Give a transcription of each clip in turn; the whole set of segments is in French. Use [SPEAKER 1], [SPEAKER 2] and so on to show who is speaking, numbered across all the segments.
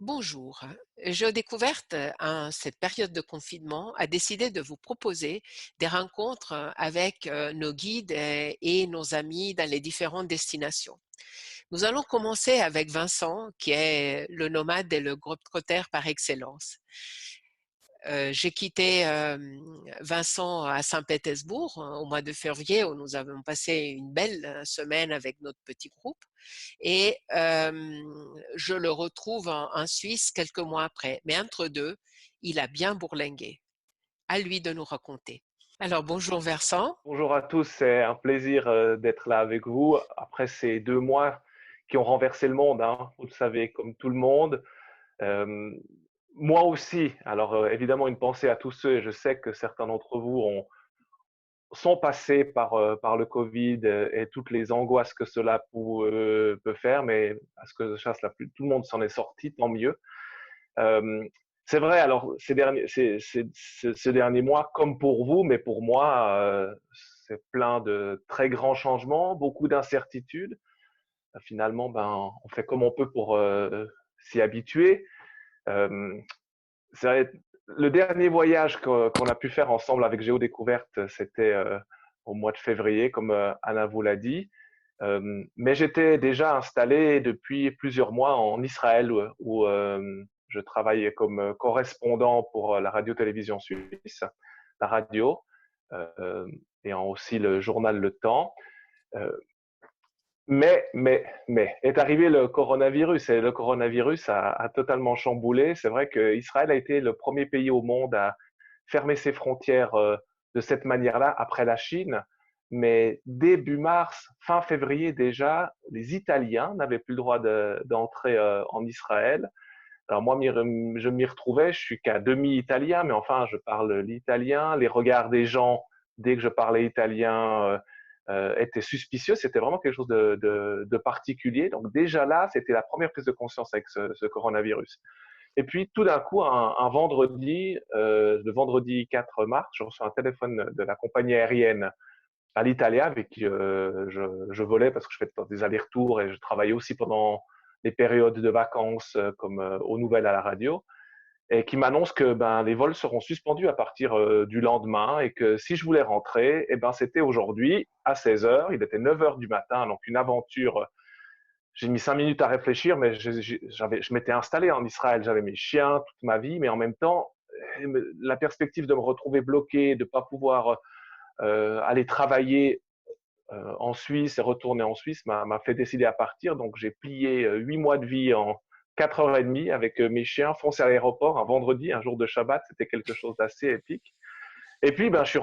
[SPEAKER 1] Bonjour. Je Découverte, en cette période de confinement, a décidé de vous proposer des rencontres avec nos guides et nos amis dans les différentes destinations. Nous allons commencer avec Vincent, qui est le nomade et le globe-trotter par excellence. J'ai quitté Vincent à Saint-Pétersbourg au mois de février, où nous avons passé une belle semaine avec notre petit groupe. Et je le retrouve en Suisse quelques mois après. Mais entre deux, il a bien bourlingué. À lui de nous raconter. Alors, bonjour Vincent.
[SPEAKER 2] Bonjour à tous, c'est un plaisir d'être là avec vous après ces 2 mois qui ont renversé le monde, hein, vous le savez, comme tout le monde. Euh, Moi aussi, alors évidemment une pensée à tous ceux, et je sais que certains d'entre vous sont passés par le Covid et toutes les angoisses que cela peut faire, mais à ce que je sache, tout le monde s'en est sorti, tant mieux. Euh, c'est vrai, alors ce dernier mois, comme pour vous, mais pour moi, c'est plein de très grands changements, beaucoup d'incertitudes. Finalement, ben, on fait comme on peut pour s'y habituer. Euh, c'est vrai, le dernier voyage qu'on a pu faire ensemble avec Géodécouverte, c'était au mois de février, comme Anna vous l'a dit. Mais j'étais déjà installé depuis plusieurs mois en Israël où je travaillais comme correspondant pour la radio-télévision suisse, la radio, euh, et aussi le journal Le Temps. Euh, mais, est arrivé le coronavirus et le coronavirus a totalement chamboulé. C'est vrai qu'Israël a été le premier pays au monde à fermer ses frontières de cette manière-là après la Chine. Mais début mars, fin février déjà, les Italiens n'avaient plus le droit d'entrer en Israël. Alors moi, je m'y retrouvais, je suis qu'à demi-italien, mais enfin, je parle l'italien. Les regards des gens, dès que je parlais italien, étaient suspicieux. C'était vraiment quelque chose de particulier. Donc déjà là, c'était la première prise de conscience avec ce coronavirus. Et puis tout d'un coup, un vendredi, le vendredi 4 mars, je reçois un téléphone de la compagnie aérienne à l'Italia avec qui je volais parce que je fais des allers-retours et je travaillais aussi pendant les périodes de vacances comme aux nouvelles à la radio et qui m'annonce que ben, les vols seront suspendus à partir du lendemain et que si je voulais rentrer, eh ben, c'était aujourd'hui à 16 heures. Il était 9 heures du matin, donc une aventure. J'ai mis 5 minutes à réfléchir, mais je m'étais installé en Israël, j'avais mes chiens toute ma vie, mais en même temps, la perspective de me retrouver bloqué, de ne pas pouvoir aller travailler en Suisse et retourner en Suisse m'a fait décider à partir. Donc j'ai plié 8 mois de vie en 4 heures et demie avec mes chiens, foncé à l'aéroport un vendredi, un jour de Shabbat, c'était quelque chose d'assez épique. Et puis ben, je suis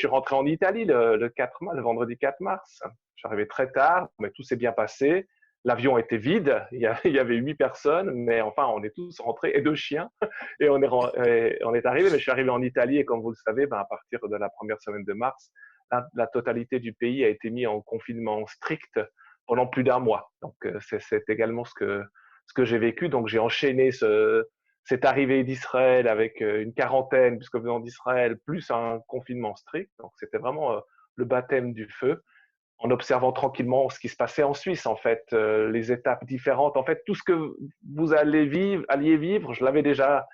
[SPEAKER 2] rentré en Italie le 4 mars, le vendredi 4 mars. Je suis arrivé très tard, mais tout s'est bien passé. L'avion était vide, il y avait 8 personnes, mais enfin, on est tous rentrés, et 2 chiens, et on est arrivé. Mais je suis arrivé en Italie, et comme vous le savez, ben, à partir de la première semaine de mars, la totalité du pays a été mis en confinement strict pendant plus d'un mois. Donc, c'est également ce que j'ai vécu. Donc, j'ai enchaîné cette arrivée d'Israël avec une quarantaine, puisque venant d'Israël, plus un confinement strict. Donc, c'était vraiment le baptême du feu en observant tranquillement ce qui se passait en Suisse, en fait, les étapes différentes. En fait, tout ce que vous alliez vivre, je l'avais déjà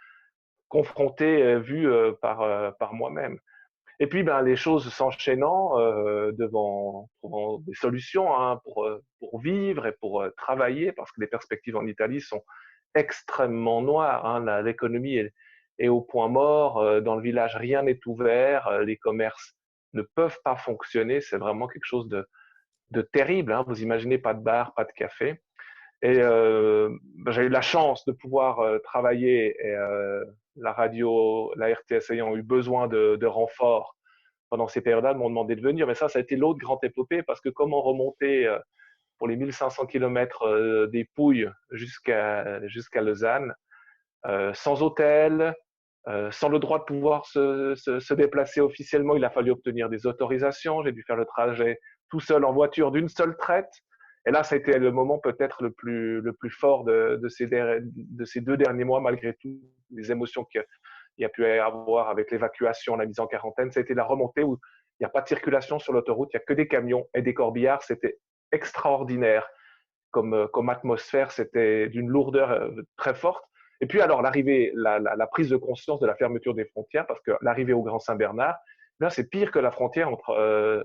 [SPEAKER 2] confronté, vu par moi-même. Et puis, ben, les choses s'enchaînant trouvant des solutions hein, pour vivre et pour travailler, parce que les perspectives en Italie sont extrêmement noires. Hein. L'économie est au point mort. Dans le village, rien n'est ouvert. Les commerces ne peuvent pas fonctionner. C'est vraiment quelque chose de terrible. Hein. Vous imaginez pas de bar, pas de café. Et ben, j'ai eu la chance de pouvoir travailler et la radio, la RTS ayant eu besoin de renforts pendant ces périodes-là, m'ont demandé de venir. Mais ça a été l'autre grande épopée parce que comment remonter pour les 1500 kilomètres des Pouilles jusqu'à Lausanne, sans hôtel, sans le droit de pouvoir se déplacer officiellement, il a fallu obtenir des autorisations. J'ai dû faire le trajet tout seul en voiture d'une seule traite. Et là, ça a été le moment peut-être le plus fort de ces 2 derniers mois, malgré tout, les émotions qu'il y a pu y avoir avec l'évacuation, la mise en quarantaine. Ça a été la remontée où il n'y a pas de circulation sur l'autoroute, il n'y a que des camions et des corbillards. C'était extraordinaire comme atmosphère. C'était d'une lourdeur très forte. Et puis alors la prise de conscience de la fermeture des frontières, parce que l'arrivée au Grand Saint-Bernard, là c'est pire que la frontière entre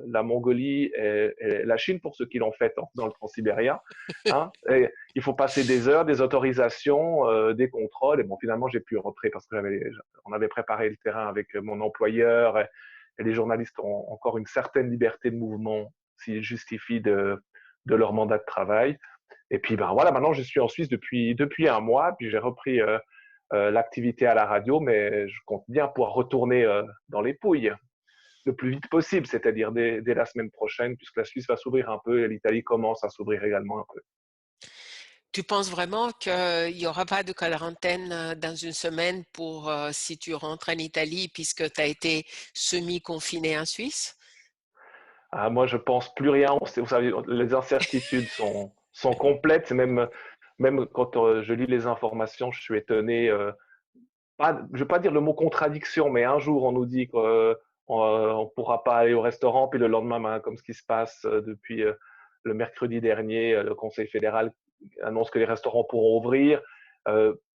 [SPEAKER 2] la Mongolie et la Chine pour ceux qui l'ont fait dans le transsibérien. Hein. Et il faut passer des heures, des autorisations, des contrôles. Et bon, finalement, j'ai pu rentrer parce que on avait préparé le terrain avec mon employeur et les journalistes ont encore une certaine liberté de mouvement s'ils justifient de leur mandat de travail. Et puis, ben voilà, maintenant, je suis en Suisse depuis un mois, puis j'ai repris l'activité à la radio, mais je compte bien pouvoir retourner dans les Pouilles le plus vite possible, c'est-à-dire dès la semaine prochaine, puisque la Suisse va s'ouvrir un peu et l'Italie commence à s'ouvrir également un peu.
[SPEAKER 1] Tu penses vraiment qu'il n'y aura pas de quarantaine dans une semaine pour si tu rentres en Italie puisque tu as été semi-confiné en Suisse?
[SPEAKER 2] Ah, moi, je pense plus rien. Vous savez, les incertitudes sont complètes. Même quand je lis les informations, je suis étonné. Je ne vais pas dire le mot contradiction, mais un jour, on nous dit qu'on ne pourra pas aller au restaurant, puis le lendemain, ben, comme ce qui se passe depuis le mercredi dernier, le Conseil fédéral annonce que les restaurants pourront ouvrir.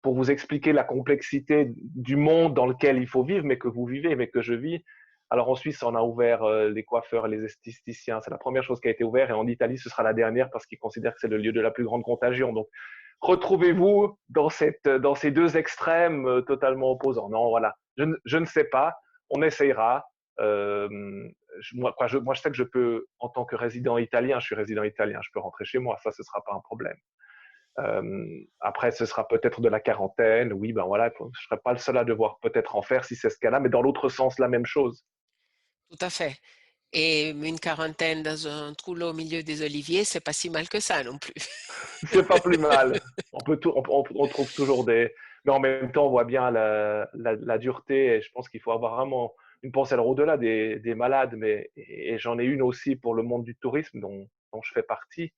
[SPEAKER 2] Pour vous expliquer la complexité du monde dans lequel il faut vivre, mais que vous vivez, mais que je vis. Alors en Suisse, on a ouvert les coiffeurs et les esthéticiens. C'est la première chose qui a été ouverte. Et en Italie, ce sera la dernière parce qu'ils considèrent que c'est le lieu de la plus grande contagion. Donc, retrouvez-vous dans ces deux extrêmes totalement opposants. Non, voilà. Je ne sais pas. On essayera. Euh, moi, je sais que je peux, en tant que résident italien, je suis résident italien, je peux rentrer chez moi. Ça, ce sera pas un problème. Après, ce sera peut-être de la quarantaine. Oui, ben voilà, je ne serai pas le seul à devoir peut-être en faire si c'est ce cas-là, mais dans l'autre sens, la même chose.
[SPEAKER 1] Tout à fait. Et une quarantaine dans un trou au milieu des oliviers, c'est pas si mal que ça non plus.
[SPEAKER 2] C'est pas plus mal. On trouve toujours des. Mais en même temps, on voit bien la dureté et je pense qu'il faut avoir vraiment une pensée alors au-delà des malades, et j'en ai une aussi pour le monde du tourisme dont je fais partie,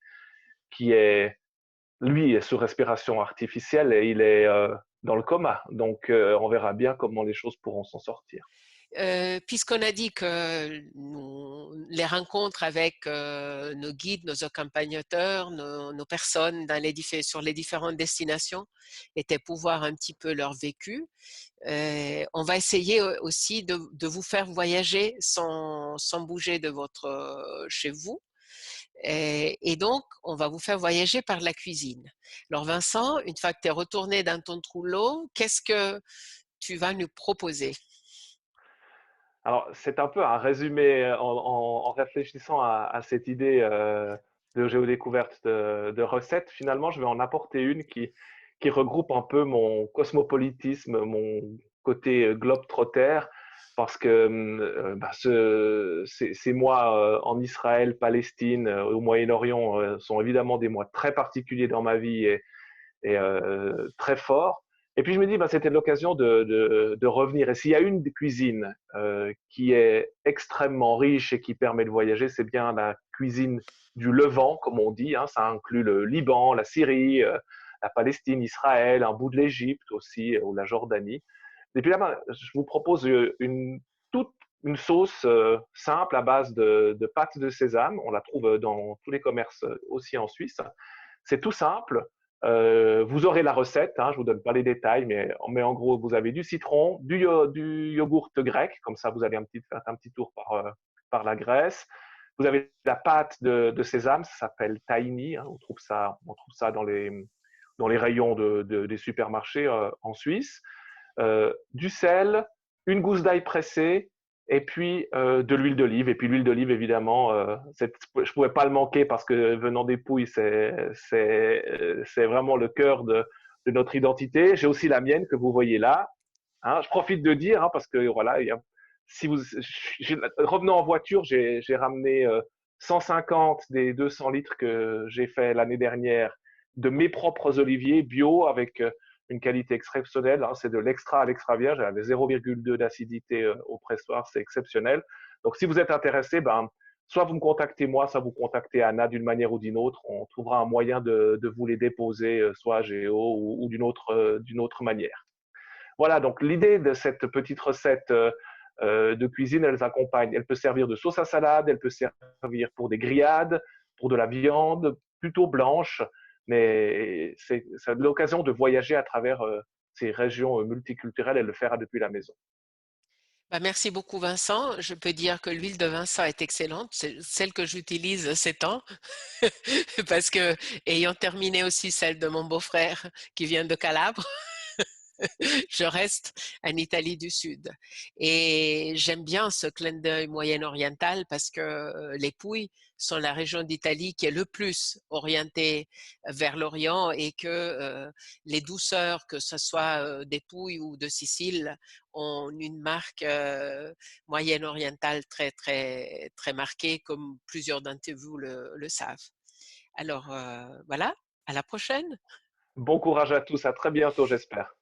[SPEAKER 2] qui est, lui, est sous respiration artificielle et il est dans le coma. Donc, on verra bien comment les choses pourront s'en sortir.
[SPEAKER 1] Puisqu'on a dit que les rencontres avec nos guides, nos accompagnateurs, nos personnes sur les différentes destinations étaient pour voir un petit peu leur vécu, on va essayer aussi de vous faire voyager sans bouger de chez vous. Et donc, on va vous faire voyager par la cuisine. Alors Vincent, une fois que tu es retourné dans ton trou qu'est-ce que tu vas nous proposer?
[SPEAKER 2] Alors, c'est un peu un résumé en réfléchissant à cette idée de géodécouverte de recettes. Finalement, je vais en apporter une qui regroupe un peu mon cosmopolitisme, mon côté globe-trotter, parce que bah, ces mois en Israël, Palestine, au Moyen-Orient sont évidemment des mois très particuliers dans ma vie et très forts. Et puis je me dis, bah, c'était l'occasion de revenir. Et s'il y a une cuisine qui est extrêmement riche et qui permet de voyager, c'est bien la cuisine du Levant, comme on dit. Hein. Ça inclut le Liban, la Syrie, la Palestine, Israël, un bout de l'Égypte aussi, ou la Jordanie. Et puis là, bah, je vous propose toute une sauce simple à base de pâte de sésame. On la trouve dans tous les commerces aussi en Suisse. C'est tout simple. Vous aurez la recette, hein, je vous donne pas les détails, mais en gros, vous avez du citron, du yogourt grec, comme ça vous allez faire un petit tour par la Grèce. Vous avez la pâte de sésame, ça s'appelle tahini, hein, on trouve ça dans les rayons des supermarchés en Suisse. Du sel, une gousse d'ail pressée, et puis de l'huile d'olive. Et puis l'huile d'olive, évidemment, je pouvais pas le manquer parce que venant des Pouilles, c'est vraiment le cœur de notre identité. J'ai aussi la mienne que vous voyez là. Hein. Je profite de dire, hein, parce que voilà, si vous, revenant en voiture, j'ai ramené 150 des 200 litres que j'ai fait l'année dernière de mes propres oliviers bio avec une qualité exceptionnelle. Hein, c'est de l'extra à l'extra vierge. J'avais 0,2 d'acidité au pressoir. C'est exceptionnel. Donc, si vous êtes intéressé, ben, soit vous me contactez moi, soit vous contactez Anna d'une manière ou d'une autre. On trouvera un moyen de vous les déposer, soit à Géo ou d'une autre manière. Voilà, donc l'idée de cette petite recette de cuisine, elle peut servir de sauce à salade, elle peut servir pour des grillades, pour de la viande plutôt blanche, mais c'est l'occasion de voyager à travers ces régions multiculturelles et le faire depuis la maison.
[SPEAKER 1] Bah, merci beaucoup Vincent. Je peux dire que l'huile de Vincent est excellente. C'est celle que j'utilise ces temps parce que ayant terminé aussi celle de mon beau-frère qui vient de Calabre, je reste en Italie du Sud. Et j'aime bien ce clin d'œil moyen-oriental parce que les Pouilles sont la région d'Italie qui est le plus orientée vers l'Orient et que les douceurs, que ce soit des Pouilles ou de Sicile, ont une marque moyen-orientale très, très, très marquée, comme plusieurs d'entre vous le savent. Alors voilà, à la prochaine.
[SPEAKER 2] Bon courage à tous, à très bientôt, j'espère.